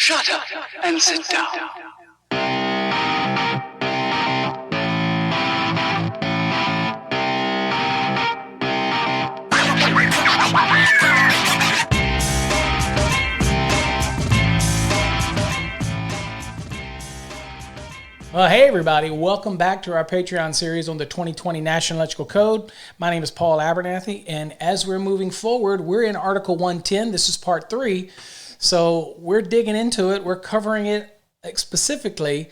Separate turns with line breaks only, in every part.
Shut up and sit down.
Well, hey everybody, welcome back to our Patreon series on the 2020 National Electrical Code. My name is Paul Abernathy, and as we're moving forward, we're in Article 110. This is part 3, so we're digging into it. We're covering it specifically,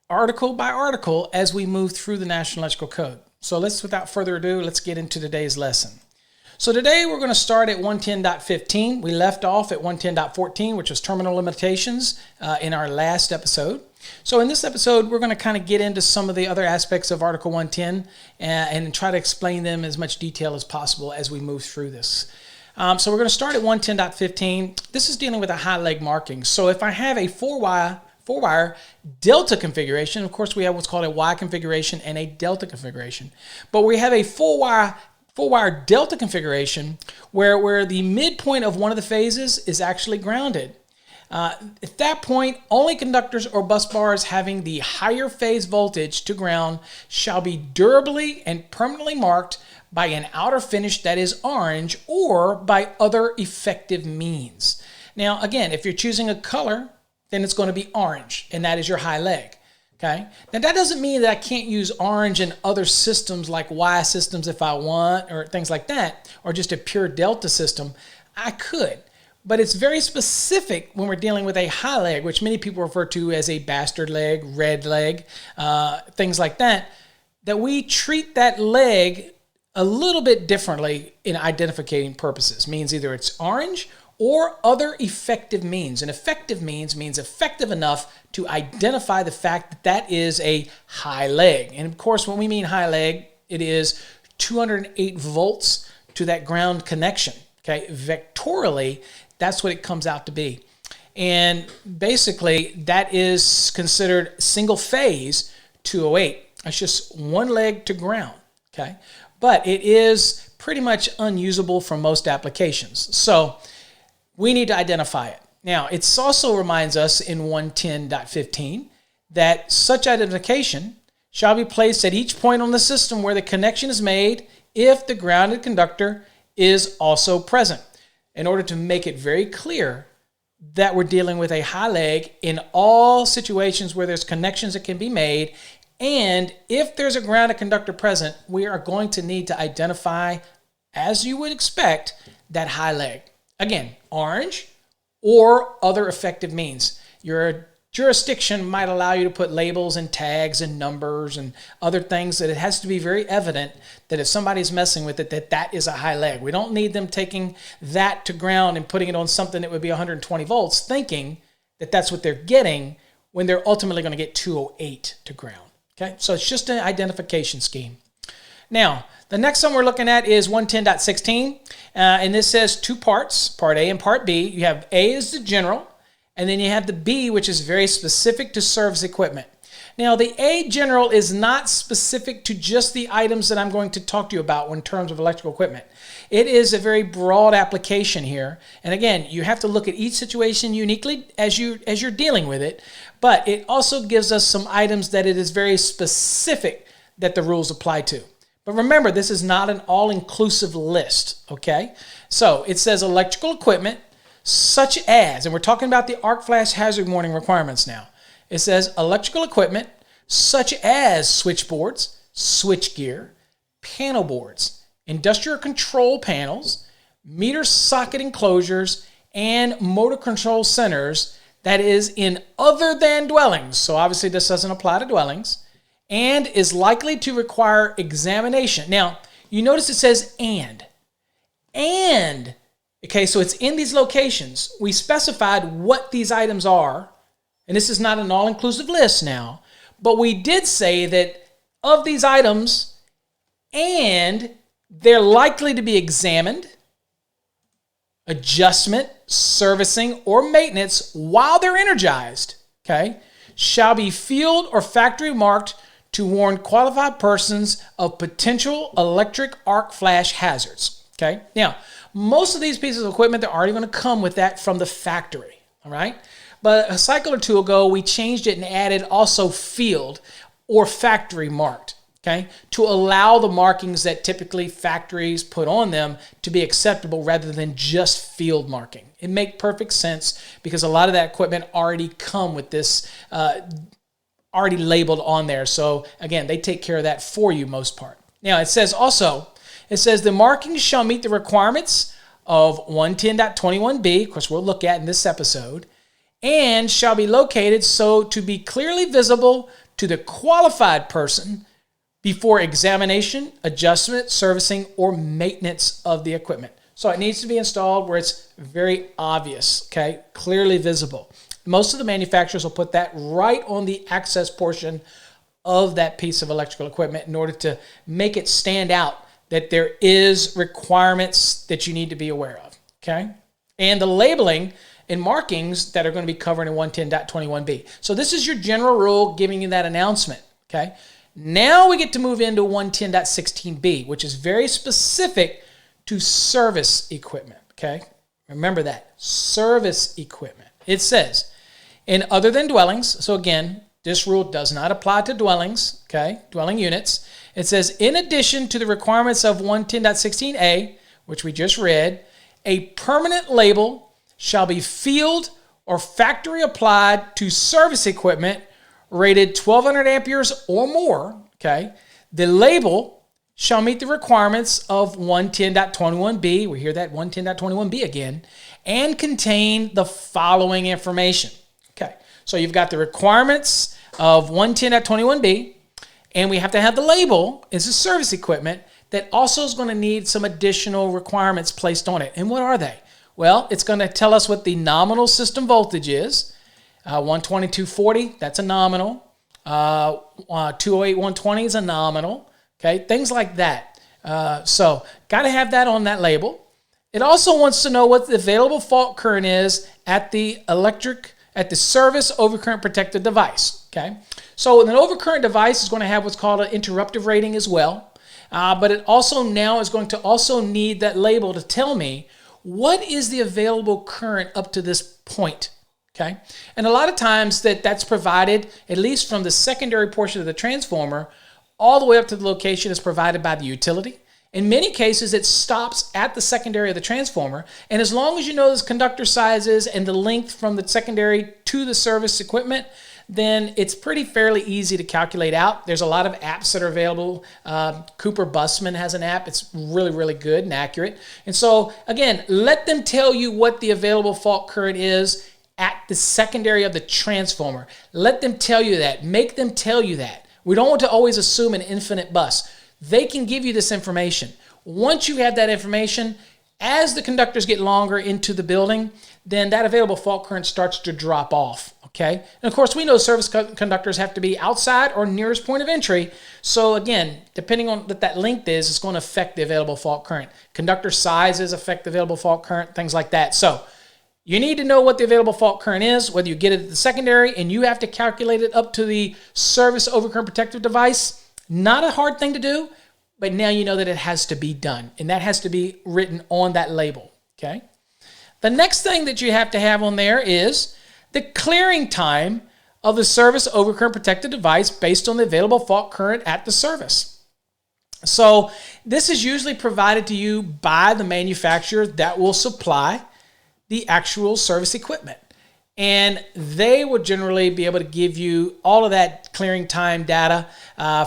article by article, as we move through the National Electrical Code. So without further ado, let's get into today's lesson. So today we're going to start at 110.15. We left off at 110.14, which was terminal limitations in our last episode. So in this episode, we're going to kind of get into some of the other aspects of Article 110 and try to explain them in as much detail as possible as we move through this. So we're going to start at 110.15. This is dealing with a high leg marking. So if I have a four-wire delta configuration, of course we have what's called a Y configuration and a delta configuration. But we have a four-wire delta configuration where the midpoint of one of the phases is actually grounded. At that point, only conductors or bus bars having the higher phase voltage to ground shall be durably and permanently marked by an outer finish that is orange or by other effective means. Now, again, if you're choosing a color, then it's going to be orange, and that is your high leg. Okay. Now, that doesn't mean that I can't use orange in other systems like Y systems if I want, or things like that, or just a pure delta system. I could. But it's very specific when we're dealing with a high leg, which many people refer to as a bastard leg, red leg, things like that, that we treat that leg a little bit differently in identifying purposes. Means either it's orange or other effective means. And effective means effective enough to identify the fact that that is a high leg. And of course, when we mean high leg, it is 208 volts to that ground connection. Okay, vectorially, that's what it comes out to be. And basically, that is considered single phase 208. That's just one leg to ground, okay? But it is pretty much unusable for most applications. So we need to identify it. Now, it also reminds us in 110.15 that such identification shall be placed at each point on the system where the connection is made if the grounded conductor is also present, in order to make it very clear that we're dealing with a high leg in all situations where there's connections that can be made. And if there's a grounded conductor present, we are going to need to identify, as you would expect, that high leg. Again, orange or other effective means. Your jurisdiction might allow you to put labels and tags and numbers and other things that it has to be very evident that if somebody's messing with it, that is a high leg. We don't need them taking that to ground and putting it on something that would be 120 volts, thinking that that's what they're getting when they're ultimately going to get 208 to ground. Okay, so it's just an identification scheme. Now, the next one we're looking at is 110.16, and this says two parts, Part A and Part B. You have A is the general, and then you have the B, which is very specific to service equipment. Now, the A general is not specific to just the items that I'm going to talk to you about in terms of electrical equipment. It is a very broad application here. And again, you have to look at each situation uniquely as you're dealing with it. But it also gives us some items that it is very specific that the rules apply to. But remember, this is not an all-inclusive list, okay? So it says electrical equipment, such as, and we're talking about the arc flash hazard warning requirements now. It says electrical equipment such as switchboards, switchgear, panel boards, industrial control panels, meter socket enclosures, and motor control centers, that is in other than dwellings. So obviously this doesn't apply to dwellings, and is likely to require examination. Now, you notice it says and. Okay, so it's in these locations. We specified what these items are, and this is not an all-inclusive list now, but we did say that of these items, and they're likely to be examined, adjustment, servicing, or maintenance while they're energized, okay, shall be field or factory marked to warn qualified persons of potential electric arc flash hazards, okay? Now, most of these pieces of equipment, they're already going to come with that from the factory, all right? But a cycle or two ago, we changed it and added also field or factory marked, okay, to allow the markings that typically factories put on them to be acceptable rather than just field marking. It makes perfect sense because a lot of that equipment already come with this already labeled on there. So again, they take care of that for you most part. Now it says also, the markings shall meet the requirements of 110.21b, of course we'll look at in this episode, and shall be located so to be clearly visible to the qualified person before examination, adjustment, servicing, or maintenance of the equipment. So it needs to be installed where it's very obvious, okay, clearly visible. Most of the manufacturers will put that right on the access portion of that piece of electrical equipment in order to make it stand out that there is requirements that you need to be aware of, okay? And the labeling and markings that are going to be covered in 110.21b. So this is your general rule giving you that announcement, okay? Now we get to move into 110.16b, which is very specific to service equipment, okay? Remember that, service equipment. It says, in other than dwellings, so again, this rule does not apply to dwellings, okay, dwelling units. It says, in addition to the requirements of 110.16a, which we just read, a permanent label shall be field or factory applied to service equipment rated 1200 amperes or more, okay? The label shall meet the requirements of 110.21b, we hear that 110.21b again, and contain the following information. Okay, so you've got the requirements of 110.21b, and we have to have the label. It's a service equipment that also is going to need some additional requirements placed on it. And what are they? Well, it's going to tell us what the nominal system voltage is. 120, 240, that's a nominal. 208, 120 is a nominal. Okay, things like that. So got to have that on that label. It also wants to know what the available fault current is at the service overcurrent protected device. Okay, so an overcurrent device is going to have what's called an interruptive rating as well. But it also now is going to also need that label to tell me what is the available current up to this point. Okay, and a lot of times that's provided, at least from the secondary portion of the transformer, all the way up to the location is provided by the utility. In many cases, it stops at the secondary of the transformer, and as long as you know those conductor sizes and the length from the secondary to the service equipment, then it's pretty fairly easy to calculate out. There's a lot of apps that are available. Cooper Busman has an app. It's really, really good and accurate. And so, again, let them tell you what the available fault current is at the secondary of the transformer. Let them tell you that. Make them tell you that. We don't want to always assume an infinite bus. They can give you this information. Once you have that information, as the conductors get longer into the building, then that available fault current starts to drop off, okay? And of course, we know service conductors have to be outside or nearest point of entry. So again, depending on what that length is, it's going to affect the available fault current. Conductor sizes affect the available fault current, things like that. So you need to know what the available fault current is, whether you get it at the secondary, and you have to calculate it up to the service overcurrent protective device. Not a hard thing to do, but now you know that it has to be done, and that has to be written on that label, okay? The next thing that you have to have on there is the clearing time of the service overcurrent protected device based on the available fault current at the service. So this is usually provided to you by the manufacturer that will supply the actual service equipment. And they would generally be able to give you all of that clearing time data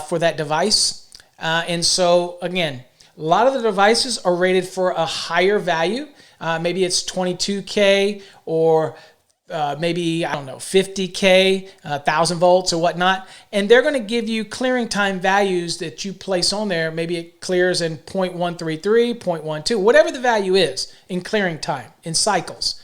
for that device. And so, again, a lot of the devices are rated for a higher value. Maybe it's 22K or maybe, 50K, 1,000 volts or whatnot. And they're going to give you clearing time values that you place on there. Maybe it clears in 0.133, 0.12, whatever the value is in clearing time, in cycles.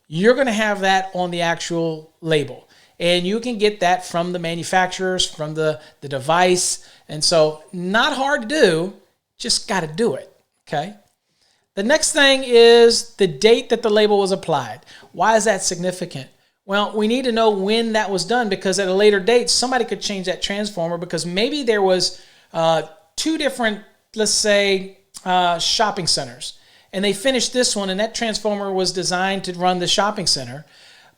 You're going to have that on the actual label. And you can get that from the manufacturers, from the device. And so not hard to do, just got to do it, okay? The next thing is the date that the label was applied. Why is that significant? Well, we need to know when that was done because at a later date, somebody could change that transformer because maybe there was two different, let's say, shopping centers. And they finished this one, and that transformer was designed to run the shopping center.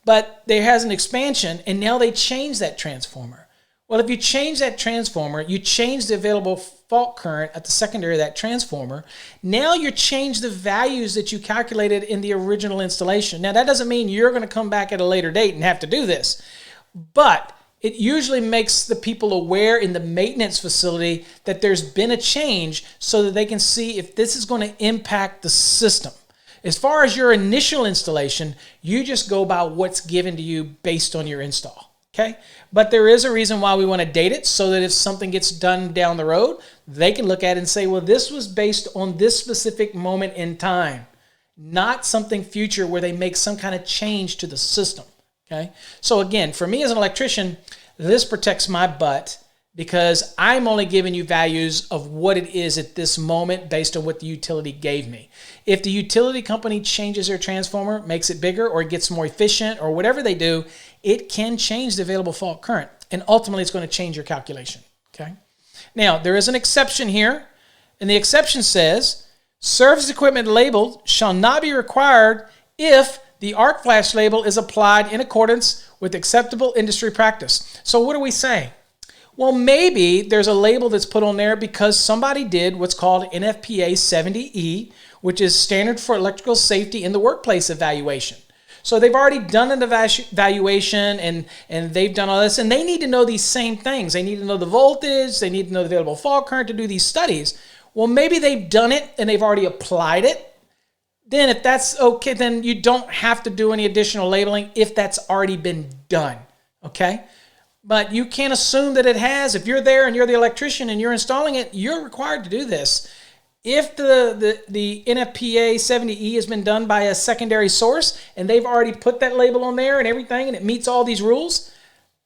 but there has an expansion, and now they change that transformer. Well, if you change that transformer, you change the available fault current at the secondary of that transformer. Now you change the values that you calculated in the original installation. Now, that doesn't mean you're going to come back at a later date and have to do this, but it usually makes the people aware in the maintenance facility that there's been a change so that they can see if this is going to impact the system. As far as your initial installation, you just go by what's given to you based on your install. Okay? But there is a reason why we want to date it so that if something gets done down the road, they can look at it and say, well, this was based on this specific moment in time, not something future where they make some kind of change to the system. Okay? So again, for me as an electrician, this protects my butt because I'm only giving you values of what it is at this moment based on what the utility gave me. If the utility company changes their transformer, makes it bigger, or it gets more efficient, or whatever they do, it can change the available fault current, and ultimately it's going to change your calculation. Okay? Now, there is an exception here, and the exception says, service equipment labeled shall not be required if the arc flash label is applied in accordance with acceptable industry practice. So what are we saying? Well, maybe there's a label that's put on there because somebody did what's called NFPA 70E, which is Standard for Electrical Safety in the Workplace evaluation. So they've already done an evaluation and they've done all this, and they need to know these same things. They need to know the voltage, they need to know the available fault current to do these studies. Well, maybe they've done it and they've already applied it. Then if that's okay, then you don't have to do any additional labeling if that's already been done, okay? But you can't assume that it has. If you're there and you're the electrician and you're installing it, you're required to do this. If the NFPA 70E has been done by a secondary source and they've already put that label on there and everything and it meets all these rules,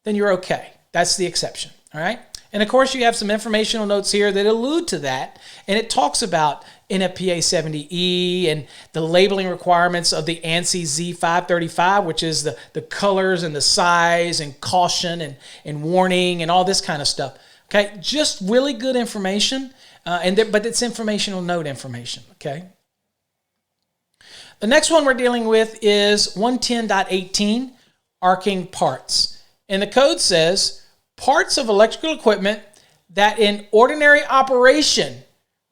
then you're okay. That's the exception, all right? And of course, you have some informational notes here that allude to that, and it talks about NFPA 70E and the labeling requirements of the ANSI Z535, which is the colors and the size and caution and warning and all this kind of stuff. Okay, just really good information, but it's informational note information, okay? The next one we're dealing with is 110.18, arcing parts. And the code says, parts of electrical equipment that in ordinary operation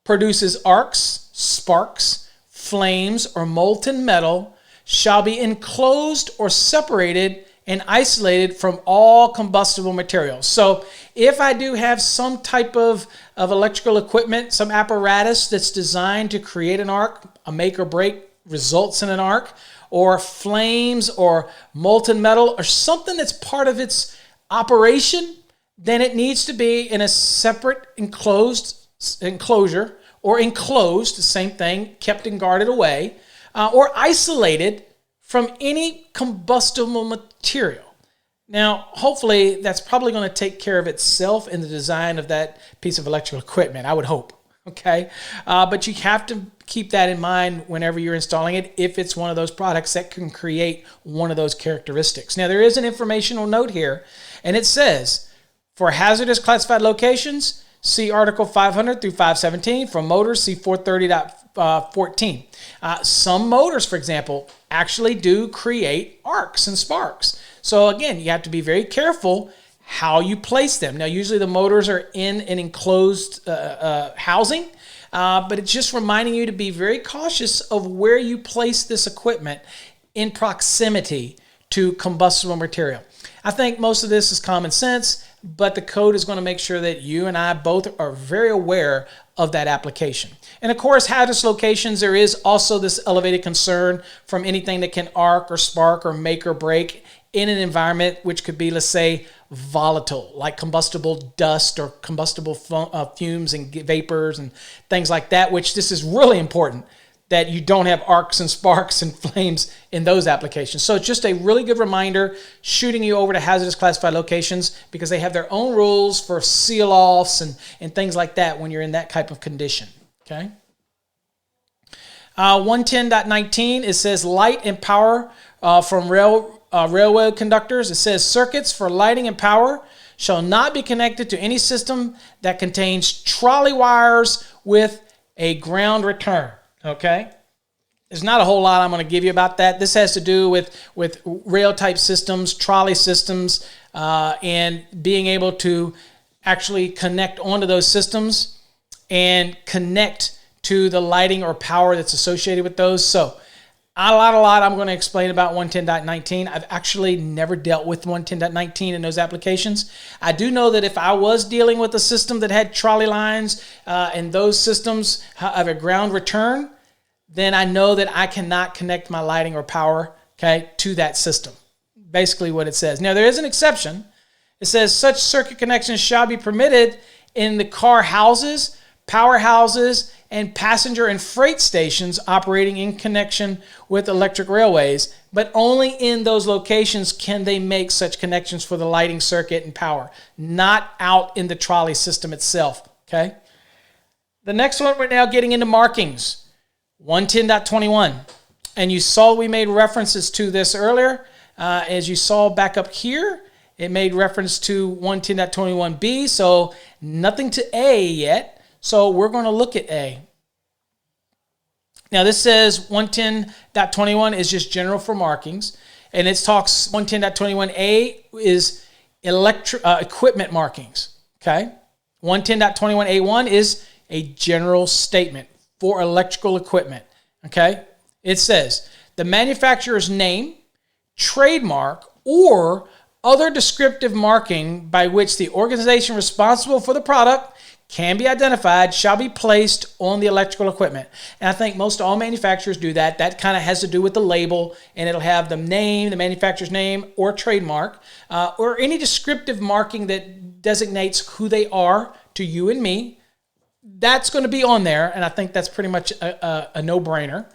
produces arcs, sparks, flames, or molten metal shall be enclosed or separated and isolated from all combustible materials. So if I do have some type of electrical equipment, some apparatus that's designed to create an arc, a make or break results in an arc, or flames or molten metal or something that's part of its operation, then it needs to be in a separate enclosure or enclosed, the same thing, kept and guarded away, or isolated from any combustible material. Now, hopefully, that's probably going to take care of itself in the design of that piece of electrical equipment, I would hope, okay? But you have to keep that in mind whenever you're installing it, if it's one of those products that can create one of those characteristics. Now, there is an informational note here, and it says, for hazardous classified locations, see Article 500 through 517. For motors, see 430.14. Some motors, for example, actually do create arcs and sparks. So again, you have to be very careful how you place them. Now, usually the motors are in an enclosed housing, but it's just reminding you to be very cautious of where you place this equipment in proximity to combustible material. I think most of this is common sense, but the code is going to make sure that you and I both are very aware of that application. And of course, hazardous locations, there is also this elevated concern from anything that can arc or spark or make or break in an environment which could be, let's say, volatile, like combustible dust or combustible fumes and vapors and things like that, which this is really important that you don't have arcs and sparks and flames in those applications. So it's just a really good reminder, shooting you over to hazardous classified locations, because they have their own rules for seal-offs and things like that when you're in that type of condition, okay? 110.19, it says light and power from railroad conductors. It says circuits for lighting and power shall not be connected to any system that contains trolley wires with a ground return. Okay? there's not a whole lot I'm going to give you about that. This has to do with rail type systems, trolley systems, and being able to actually connect onto those systems and connect to the lighting or power that's associated with those. So a lot I'm going to explain about 110.19. I've actually never dealt with 110.19 in those applications. I do know that if I was dealing with a system that had trolley lines and those systems have a ground return, then I know that I cannot connect my lighting or power, okay, to that system. Basically what it says. Now, there is an exception. It says such circuit connections shall be permitted in the car houses, power houses, and passenger and freight stations operating in connection with electric railways, but only in those locations can they make such connections for the lighting circuit and power, not out in the trolley system itself, okay? The next one, we're now getting into markings, 110.21. And you saw we made references to this earlier. As you saw back up here, it made reference to 110.21b, so nothing to A yet. So we're going to look at A. Now this says 110.21 is just general for markings, and it talks 110.21a is equipment markings. Okay, 110.21a1 is a general statement for electrical equipment. Okay, it says the manufacturer's name, trademark, or other descriptive marking by which the organization responsible for the product can be identified shall be placed on the electrical equipment. And I think most all manufacturers do that. That kind of has to do with the label, and it'll have the name, the manufacturer's name, or trademark, or any descriptive marking that designates who they are to you and me. That's going to be on there, and I think that's pretty much a no-brainer.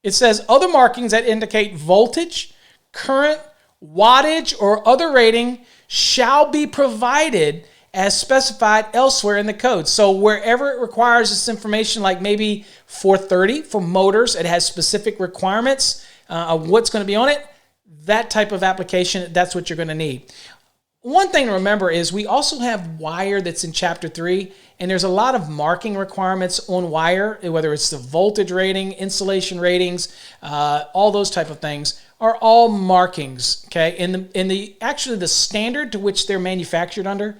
It says other markings that indicate voltage, current, wattage, or other rating shall be provided as specified elsewhere in the code. So wherever it requires this information, like maybe 430 for motors, it has specific requirements of what's going to be on it. That type of application, that's what you're going to need. One thing to remember is we also have wire that's in Chapter 3, and there's a lot of marking requirements on wire, whether it's the voltage rating, insulation ratings, all those type of things are all markings, okay? And actually the standard to which they're manufactured under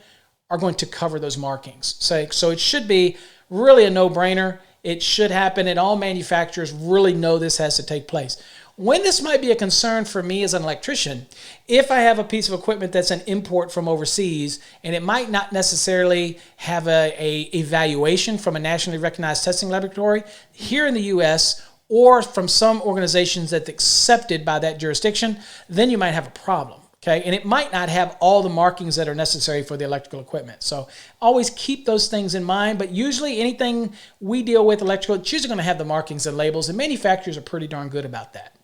are going to cover those markings. So it should be really a no-brainer. It should happen, and all manufacturers really know this has to take place. When this might be a concern for me as an electrician, if I have a piece of equipment that's an import from overseas, and it might not necessarily have a evaluation from a nationally recognized testing laboratory here in the U.S., or from some organizations that's accepted by that jurisdiction, then you might have a problem. Okay, and it might not have all the markings that are necessary for the electrical equipment. So always keep those things in mind, but usually anything we deal with electrical, it's usually going to have the markings and labels, and manufacturers are pretty darn good about that.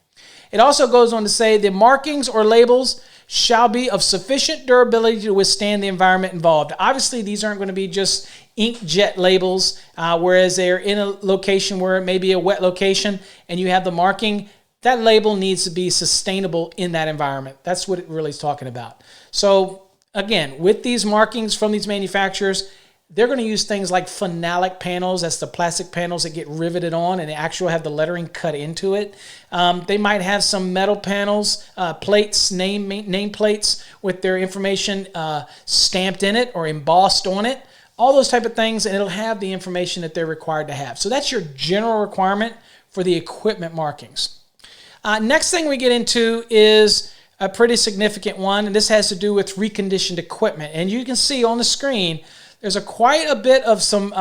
It also goes on to say the markings or labels shall be of sufficient durability to withstand the environment involved. Obviously, these aren't going to be just inkjet labels, whereas they're in a location where it may be a wet location and you have the marking. That label needs to be sustainable in that environment. That's what it really is talking about. So again, with these markings from these manufacturers, they're going to use things like phenolic panels. That's the plastic panels that get riveted on and they actually have the lettering cut into it. They might have some metal panels, plates, name plates with their information stamped in it or embossed on it. All those type of things, and it'll have the information that they're required to have. So that's your general requirement for the equipment markings. Next thing we get into is a pretty significant one, and this has to do with reconditioned equipment. And you can see on the screen, there's quite a bit of some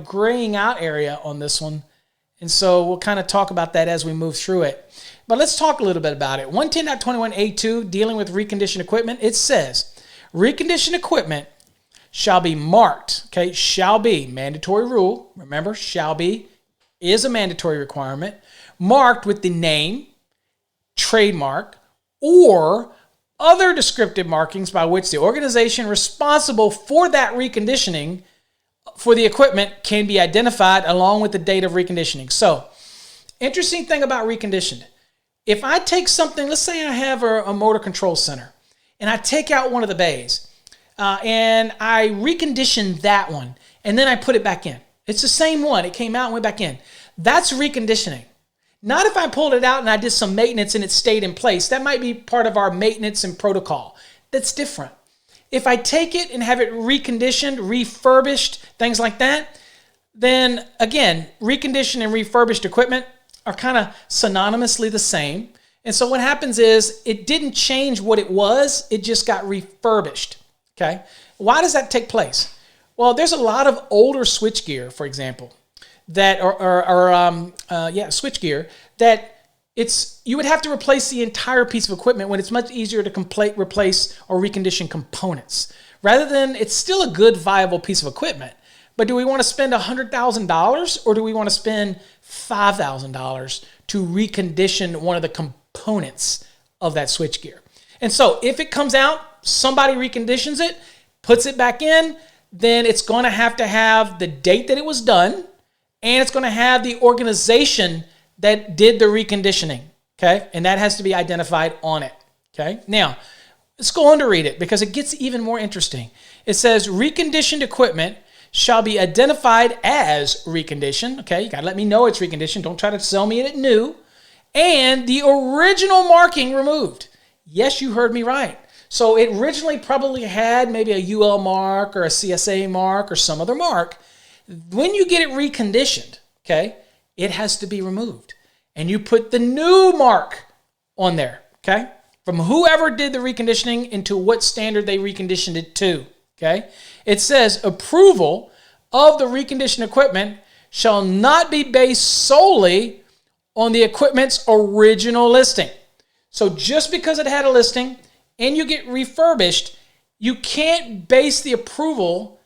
graying out area on this one. And so we'll kind of talk about that as we move through it. But let's talk a little bit about it. 110.21a2, dealing with reconditioned equipment, it says, reconditioned equipment shall be marked, okay, shall be, mandatory rule, remember, shall be is a mandatory requirement, marked with the name, trademark, or other descriptive markings by which the organization responsible for that reconditioning for the equipment can be identified along with the date of reconditioning. So, interesting thing about reconditioned. If I take something, let's say I have a motor control center, and I take out one of the bays, and I recondition that one, and then I put it back in. It's the same one. It came out and went back in. That's reconditioning. Not if I pulled it out and I did some maintenance and it stayed in place. That might be part of our maintenance and protocol. That's different. If I take it and have it reconditioned, refurbished, things like that, then again, reconditioned and refurbished equipment are kind of synonymously the same. And so what happens is it didn't change what it was, it just got refurbished, okay? Why does that take place? Well, there's a lot of older switchgear, for example, that switchgear that you would have to replace the entire piece of equipment when it's much easier to replace or recondition components. Rather than, it's still a good, viable piece of equipment, but do we want to spend $100,000 or do we want to spend $5,000 to recondition one of the components of that switchgear? And so if it comes out, somebody reconditions it, puts it back in, then it's going to have the date that it was done, and it's going to have the organization that did the reconditioning, okay? And that has to be identified on it, okay? Now, let's go on to read it because it gets even more interesting. It says, reconditioned equipment shall be identified as reconditioned, okay? You got to let me know it's reconditioned. Don't try to sell me it new. And the original marking removed. Yes, you heard me right. So it originally probably had maybe a UL mark or a CSA mark or some other mark. When you get it reconditioned, okay, it has to be removed. And you put the new mark on there, okay, from whoever did the reconditioning into what standard they reconditioned it to, okay? It says approval of the reconditioned equipment shall not be based solely on the equipment's original listing. So just because it had a listing and you get refurbished, you can't base the approval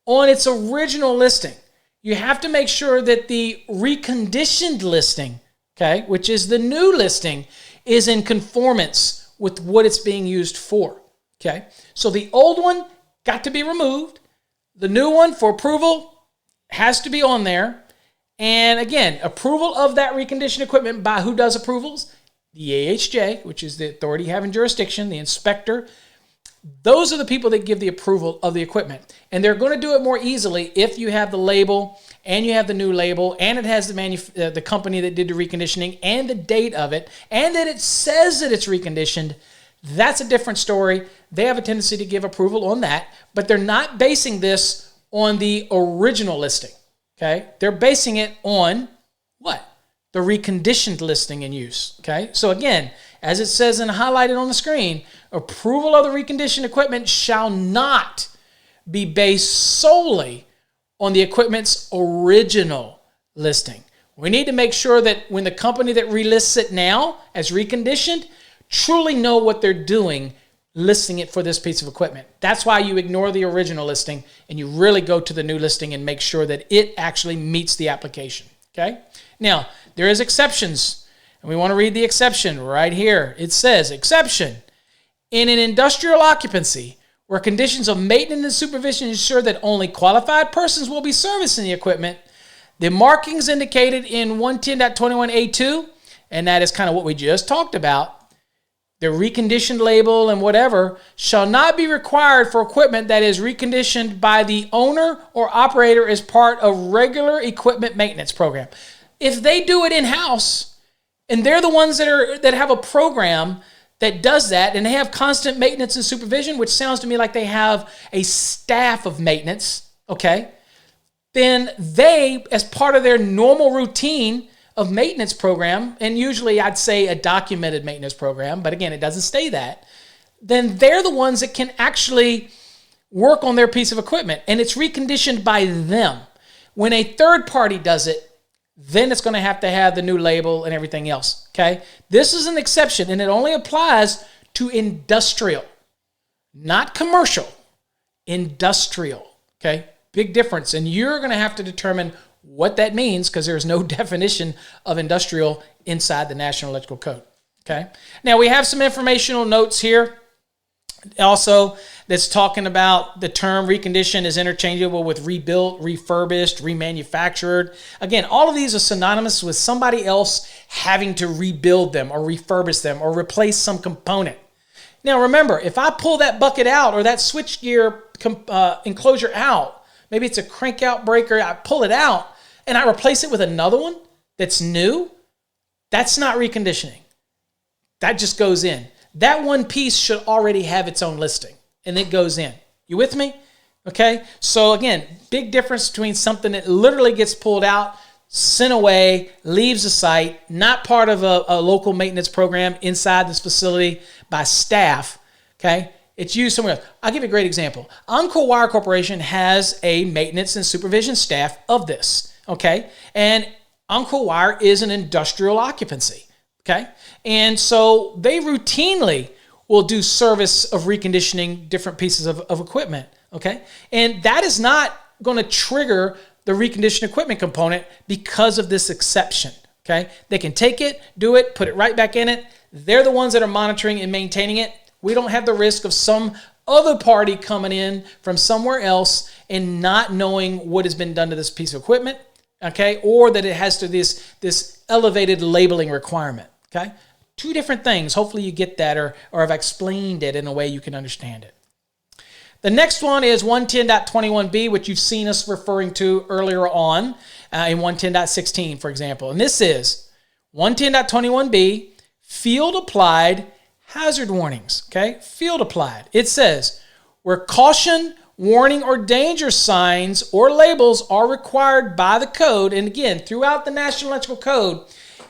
on its original listing. You have to make sure that the reconditioned listing, okay, which is the new listing, is in conformance with what it's being used for, okay? So the old one got to be removed. The new one for approval has to be on there. And again, approval of that reconditioned equipment by who does approvals? The AHJ, which is the authority having jurisdiction, the inspector. Those are the people that give the approval of the equipment. And they're going to do it more easily if you have the label and you have the new label and it has the company that did the reconditioning and the date of it and that it says that it's reconditioned. That's a different story. They have a tendency to give approval on that, but they're not basing this on the original listing, okay? They're basing it on what? The reconditioned listing in use, okay? So again, as it says and highlighted on the screen, approval of the reconditioned equipment shall not be based solely on the equipment's original listing. We need to make sure that when the company that relists it now as reconditioned truly know what they're doing listing it for this piece of equipment. That's why you ignore the original listing and you really go to the new listing and make sure that it actually meets the application, okay? Now, there is exceptions, and we want to read the exception right here. It says, exception, in an industrial occupancy where conditions of maintenance and supervision ensure that only qualified persons will be servicing the equipment, the markings indicated in 110.21A2, and that is kind of what we just talked about, the reconditioned label and whatever, shall not be required for equipment that is reconditioned by the owner or operator as part of regular equipment maintenance program. If they do it in-house, and they're the ones that have a program that does that, and they have constant maintenance and supervision, which sounds to me like they have a staff of maintenance, okay, then they, as part of their normal routine of maintenance program, and usually I'd say a documented maintenance program, but again, it doesn't say that, then they're the ones that can actually work on their piece of equipment, and it's reconditioned by them. When a third party does it, then it's going to have the new label and everything else, okay? This is an exception, and it only applies to industrial, not commercial, industrial, okay? Big difference, and you're going to have to determine what that means because there's no definition of industrial inside the National Electrical Code, okay? Now, we have some informational notes here also that's talking about the term reconditioned is interchangeable with rebuilt, refurbished, remanufactured. Again, all of these are synonymous with somebody else having to rebuild them or refurbish them or replace some component. Now, remember, if I pull that bucket out or that switchgear enclosure out, maybe it's a crank out breaker, I pull it out and I replace it with another one that's new, That's not reconditioning. That just goes in. That one piece should already have its own listing, and it goes in. You with me? Okay. So again, big difference between something that literally gets pulled out, sent away, leaves the site, not part of a local maintenance program inside this facility by staff. Okay. It's used somewhere else. I'll give you a great example. Encore Wire Corporation has a maintenance and supervision staff of this. Okay. And Encore Wire is an industrial occupancy. Okay. And so they routinely will do service of reconditioning different pieces of equipment. Okay. And that is not going to trigger the reconditioned equipment component because of this exception. Okay. They can take it, do it, put it right back in it. They're the ones that are monitoring and maintaining it. We don't have the risk of some other party coming in from somewhere else and not knowing what has been done to this piece of equipment. Okay. Or that it has to this elevated labeling requirement. Okay. Two different things. Hopefully you get that, or I've explained it in a way you can understand it. The next one is 110.21b, which you've seen us referring to earlier on in 110.16, for example. And this is 110.21b, field applied hazard warnings. Okay, field applied. It says where caution, warning, or danger signs or labels are required by the code, and again, throughout the National Electrical Code,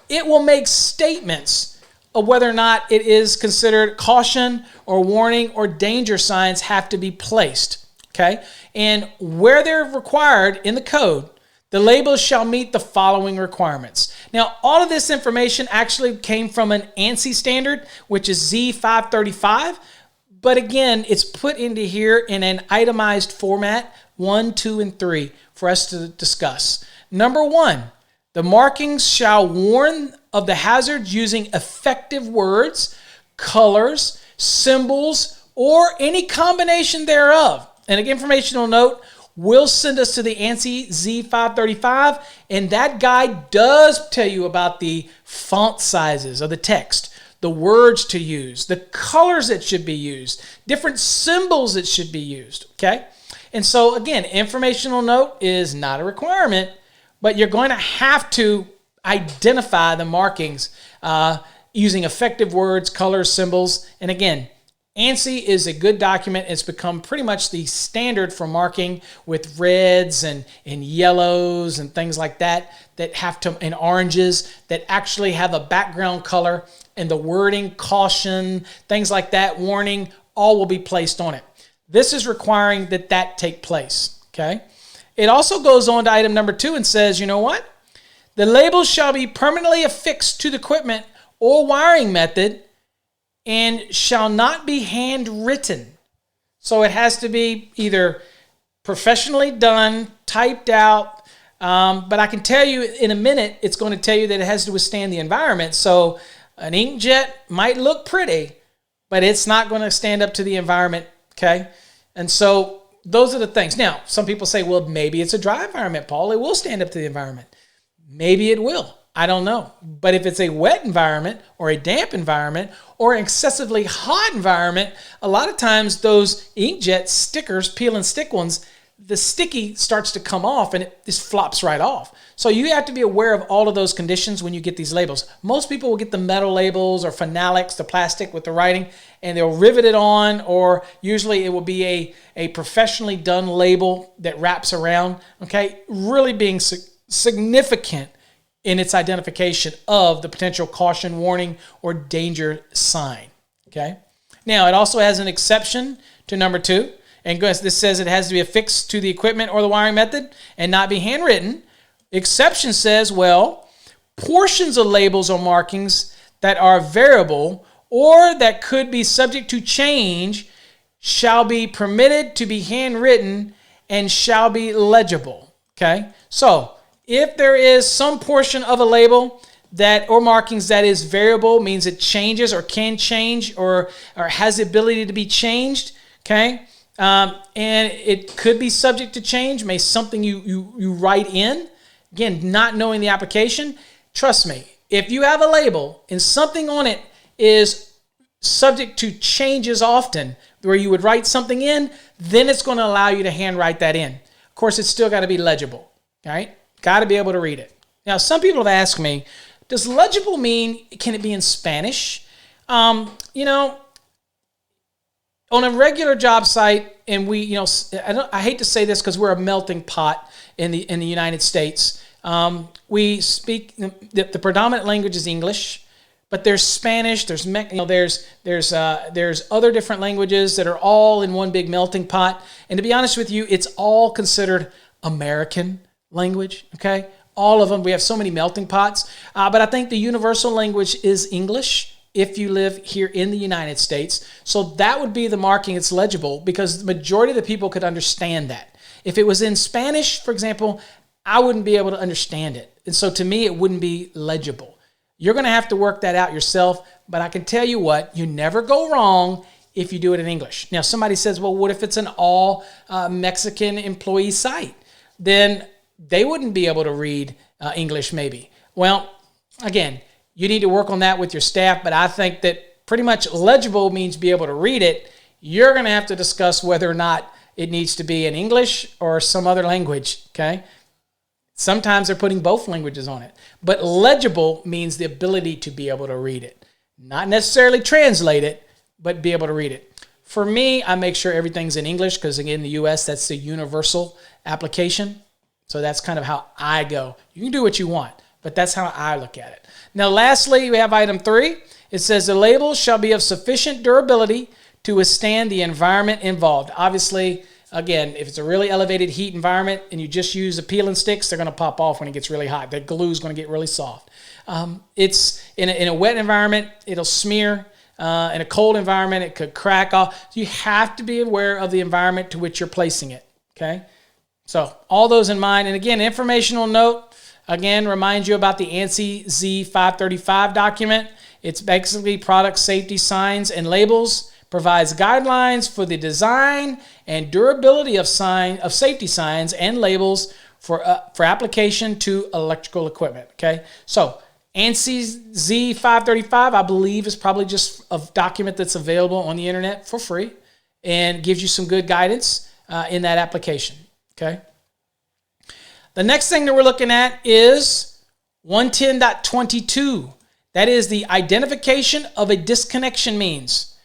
it will make statements of whether or not it is considered caution or warning or danger signs have to be placed. Okay? And where they're required in the code, the labels shall meet the following requirements. Now, all of this information actually came from an ANSI standard, which is Z535. But again, it's put into here in an itemized format, 1, 2, and 3, for us to discuss. Number 1, the markings shall warn of the hazards using effective words, colors, symbols, or any combination thereof. And an informational note will send us to the ANSI Z535, and that guide does tell you about the font sizes of the text, the words to use, the colors that should be used, different symbols that should be used, okay? And so again, informational note is not a requirement, but you're going to have to identify the markings using effective words, colors, symbols. And again, ANSI is a good document. It's become pretty much the standard for marking with reds and yellows and things like that have to, and oranges that actually have a background color, and the wording, caution, things like that, warning, all will be placed on it. This is requiring that take place, okay? It also goes on to item number 2 and says, you know what? The labels shall be permanently affixed to the equipment or wiring method and shall not be handwritten. So it has to be either professionally done, typed out, but I can tell you in a minute, it's going to tell you that it has to withstand the environment. So an inkjet might look pretty, but it's not going to stand up to the environment, okay? And so those are the things. Now, some people say, well, maybe it's a dry environment, Paul. It will stand up to the environment. Maybe it will. I don't know. But if it's a wet environment or a damp environment or an excessively hot environment, a lot of times those inkjet stickers, peel and stick ones, the sticky starts to come off and it just flops right off. So you have to be aware of all of those conditions when you get these labels. Most people will get the metal labels or phenolics, the plastic with the writing, and they'll rivet it on, or usually it will be a professionally done label that wraps around, okay? Really being significant in its identification of the potential caution, warning, or danger sign, okay? Now, it also has an exception to number 2. And this says it has to be affixed to the equipment or the wiring method and not be handwritten. Exception says, well, portions of labels or markings that are variable or that could be subject to change shall be permitted to be handwritten and shall be legible. Okay? So, if there is some portion of a label that or markings that is variable, means it changes or can change or has the ability to be changed, okay? And it could be subject to change, may something you write in. Again, not knowing the application. Trust me, if you have a label and something on it is subject to changes often, where you would write something in, then it's going to allow you to handwrite that in. Of course, it's still got to be legible, all right? Got to be able to read it. Now, some people have asked me, Does legible mean, can it be in Spanish? You know, on a regular job site, and we, you know, I hate to say this because we're a melting pot in the United States. We speak, the predominant language is English, but there's Spanish, there's other different languages that are all in one big melting pot. And to be honest with you, it's all considered American language, okay? All of them. We have so many melting pots. But I think the universal language is English if you live here in the United States. So that would be the marking. It's legible because the majority of the people could understand that. If it was in Spanish, for example, I wouldn't be able to understand it. And so to me, it wouldn't be legible. You're going to have to work that out yourself. But I can tell you what, you never go wrong if you do it in English. Now, somebody says, well, what if it's an all Mexican employee site? Then they wouldn't be able to read English maybe. Well, again, you need to work on that with your staff, but I think that pretty much legible means be able to read it. You're going to have to discuss whether or not it needs to be in English or some other language, okay? Sometimes they're putting both languages on it, but legible means the ability to be able to read it. Not necessarily translate it, but be able to read it. For me, I make sure everything's in English because, again, in the U.S., that's the universal application. So that's kind of how I go. You can do what you want, but that's how I look at it. Now, lastly, we have item 3. It says the label shall be of sufficient durability to withstand the environment involved. Obviously, again, if it's a really elevated heat environment and you just use the peeling sticks, they're going to pop off when it gets really hot. The glue is going to get really soft. It's in a wet environment, it'll smear. In a cold environment, it could crack off. So you have to be aware of the environment to which you're placing it, okay? So all those in mind. And again, informational note, again, reminds you about the ANSI Z535 document. It's basically product safety signs and labels, provides guidelines for the design and durability of safety signs and labels for application to electrical equipment, okay? So ANSI Z535, I believe, is probably just a document that's available on the internet for free and gives you some good guidance in that application. Okay. The next thing that we're looking at is 110.22. That is the identification of a disconnection means.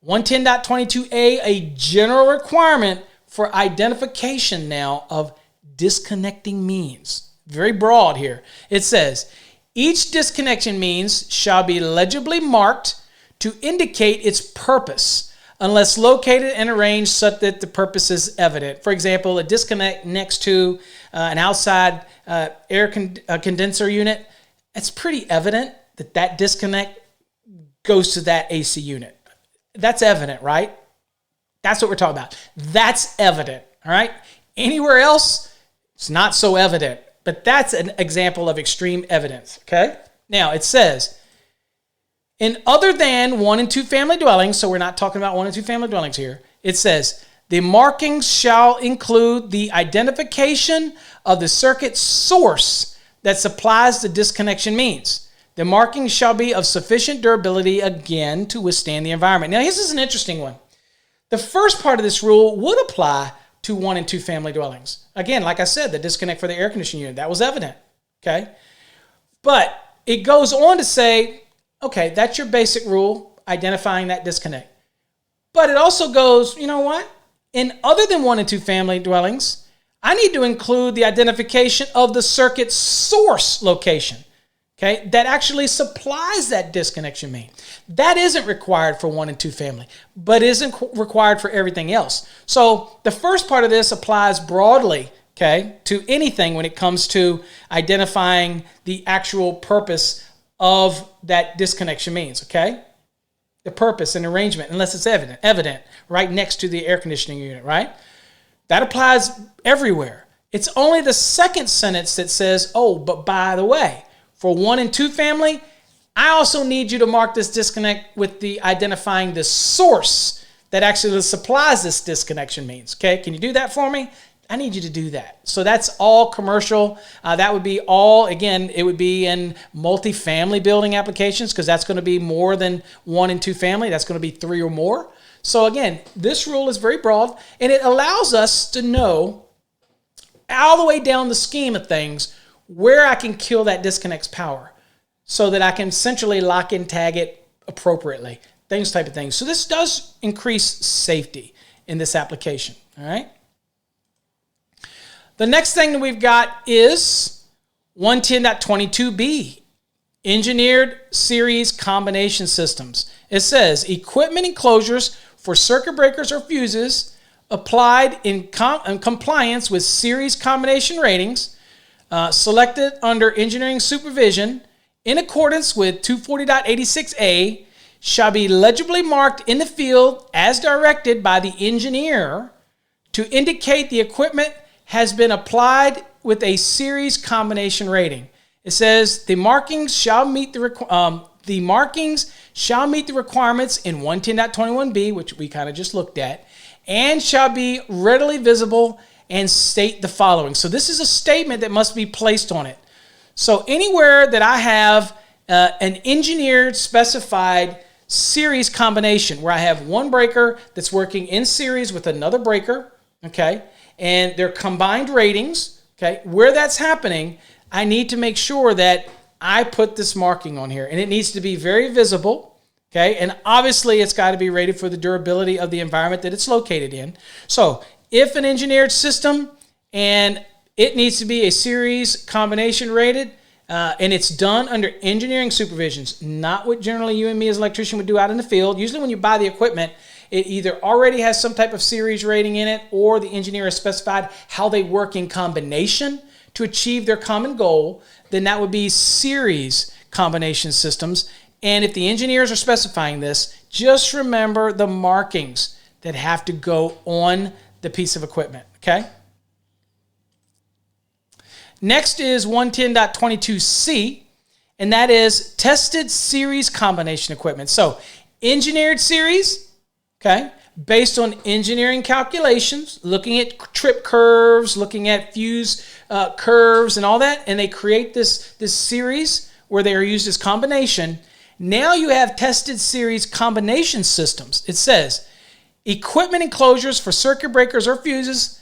110.22a, a general requirement for identification now of disconnecting means. Very broad here. It says, each disconnection means shall be legibly marked to indicate its purpose, unless located and arranged such that the purpose is evident. For example, a disconnect next to an outside air condenser unit, it's pretty evident that that disconnect goes to that AC unit. That's evident, right? That's what we're talking about. That's evident, all right? Anywhere else, it's not so evident, but that's an example of extreme evidence, okay? Now, it says, in other than 1 and 2 family dwellings, so we're not talking about 1 and 2 family dwellings here, it says, the markings shall include the identification of the circuit source that supplies the disconnection means. The markings shall be of sufficient durability, again, to withstand the environment. Now, this is an interesting one. The first part of this rule would apply to 1 and 2 family dwellings. Again, like I said, the disconnect for the air conditioning unit, that was evident, okay? But it goes on to say, okay, that's your basic rule, identifying that disconnect. But it also goes, you know what? In other than 1 and 2 family dwellings, I need to include the identification of the circuit source location, okay, that actually supplies that disconnection mean. That isn't required for 1 and 2 family, but isn't required for everything else. So the first part of this applies broadly, okay, to anything when it comes to identifying the actual purpose of that disconnection means, okay? The purpose and arrangement, unless it's evident right next to the air conditioning unit, right? That applies everywhere. It's only the second sentence that says, oh, but by the way, for 1 and 2 family, I also need you to mark this disconnect with the identifying the source that actually supplies this disconnection means, okay? Can you do that for me? I need you to do that. So that's all commercial. That would be all, again, it would be in multifamily building applications because that's going to be more than 1 and 2 family. That's going to be 3 or more. So again, this rule is very broad and it allows us to know all the way down the scheme of things where I can kill that disconnect's power. so that I can essentially lock and tag it appropriately, things type of things. So this does increase safety in this application, all right? The next thing that we've got is 110.22b, engineered series combination systems. It says equipment enclosures for circuit breakers or fuses applied in compliance with series combination ratings, selected under engineering supervision in accordance with 240.86a, shall be legibly marked in the field as directed by the engineer to indicate the equipment has been applied with a series combination rating. It says the markings shall meet the requirements in 110.21b, which we kind of just looked at, and shall be readily visible and state the following. So this is a statement that must be placed on it. So anywhere that I have an engineered specified series combination where I have one breaker that's working in series with another breaker, okay, and they're combined ratings, okay, where that's happening, I need to make sure that I put this marking on here, and it needs to be very visible. Okay, and obviously it's got to be rated for the durability of the environment that it's located in. So if an engineered system and it needs to be a series combination rated, and it's done under engineering supervisions, not what generally you and me as an electrician would do out in the field. Usually when you buy the equipment, it either already has some type of series rating in it, or the engineer has specified how they work in combination to achieve their common goal. Then that would be series combination systems. And if the engineers are specifying this, just remember the markings that have to go on the piece of equipment, okay? Next is 110.22c, and that is tested series combination equipment. So engineered series, okay, based on engineering calculations, looking at trip curves, looking at fuse curves and all that, and they create this series where they are used as combination. Now you have tested series combination systems. It says equipment enclosures for circuit breakers or fuses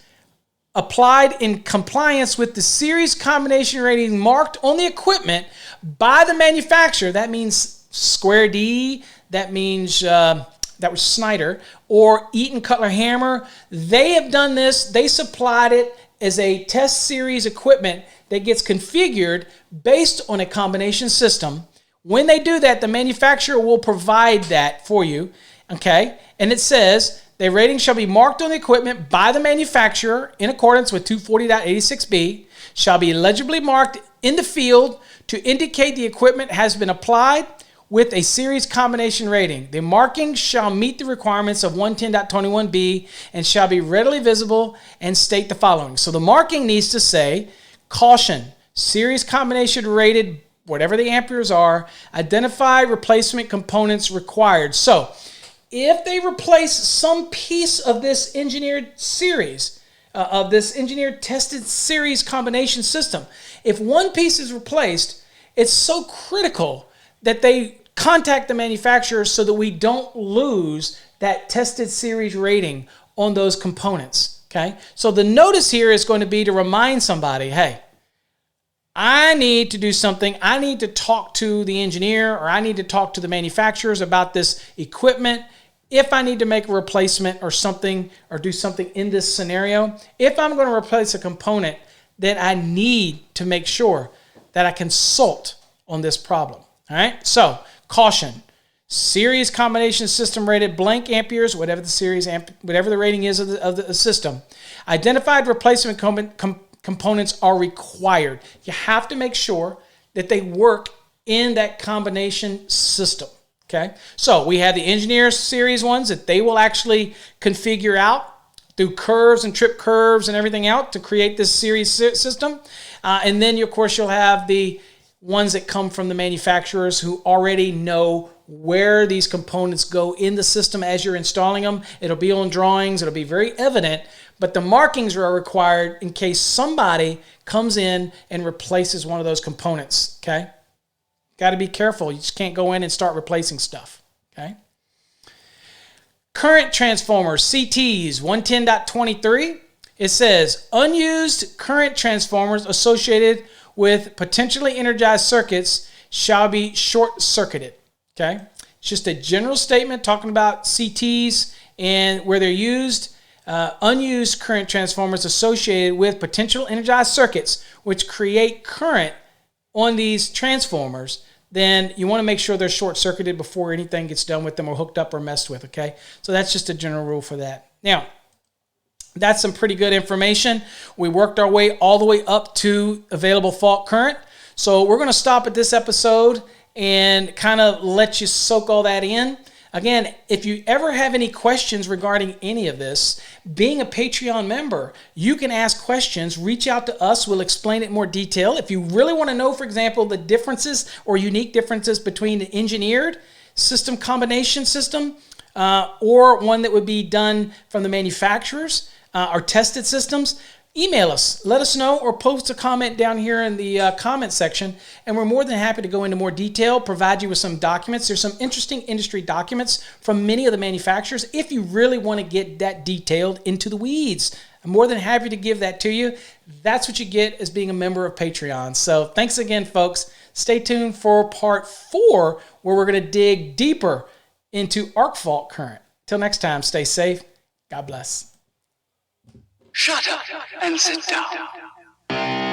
applied in compliance with the series combination rating marked on the equipment by the manufacturer. That means Square D, that means that was Snyder, or Eaton Cutler Hammer. They have done this. They supplied it as a test series equipment that gets configured based on a combination system. When they do that, the manufacturer will provide that for you, okay? And it says the rating shall be marked on the equipment by the manufacturer in accordance with 240.86b, shall be legibly marked in the field to indicate the equipment has been applied with a series combination rating. The markings shall meet the requirements of 110.21b and shall be readily visible and state the following. So the marking needs to say, caution, series combination rated, whatever the amperes are, identify replacement components required. So if they replace some piece of this engineered series, of this engineered tested series combination system, if one piece is replaced, it's so critical that they contact the manufacturer so that we don't lose that tested series rating on those components, okay? So the notice here is going to be to remind somebody, hey, I need to do something. I need to talk to the engineer, or I need to talk to the manufacturers about this equipment if I need to make a replacement or something, or do something in this scenario. If I'm going to replace a component, then I need to make sure that I consult on this problem. All right, so caution, series combination system rated blank amperes, whatever the series whatever the rating is of the system. Identified replacement components are required. You have to make sure that they work in that combination system. Okay, so we have the engineer series ones that they will actually configure out through curves and trip curves and everything out to create this series system. And then, of course, you'll have the ones that come from the manufacturers who already know where these components go in the system as you're installing them. It'll be on drawings. It'll be very evident, but the markings are required in case somebody comes in and replaces one of those components, okay? Got to be careful. You just can't go in and start replacing stuff, okay? Current transformers, CTs, 110.23. It says, unused current transformers associated with potentially energized circuits shall be short-circuited. Okay? It's just a general statement talking about CTs and where they're used. Unused current transformers associated with potential energized circuits which create current on these transformers, then you want to make sure they're short-circuited before anything gets done with them or hooked up or messed with, okay? So that's just a general rule for that. Now, that's some pretty good information. We worked our way all the way up to available fault current. So we're going to stop at this episode and kind of let you soak all that in. Again, if you ever have any questions regarding any of this, being a Patreon member, you can ask questions, reach out to us, we'll explain it in more detail. If you really want to know, for example, the differences or unique differences between an engineered system combination system or one that would be done from the manufacturers or tested systems, email us, let us know, or post a comment down here in the comment section, and we're more than happy to go into more detail, provide you with some documents. There's some interesting industry documents from many of the manufacturers if you really want to get that detailed into the weeds. I'm more than happy to give that to you. That's what you get as being a member of Patreon. So thanks again, folks. Stay tuned for part 4, where we're going to dig deeper into arc fault current. Till next time, stay safe. God bless.
Shut up and sit down.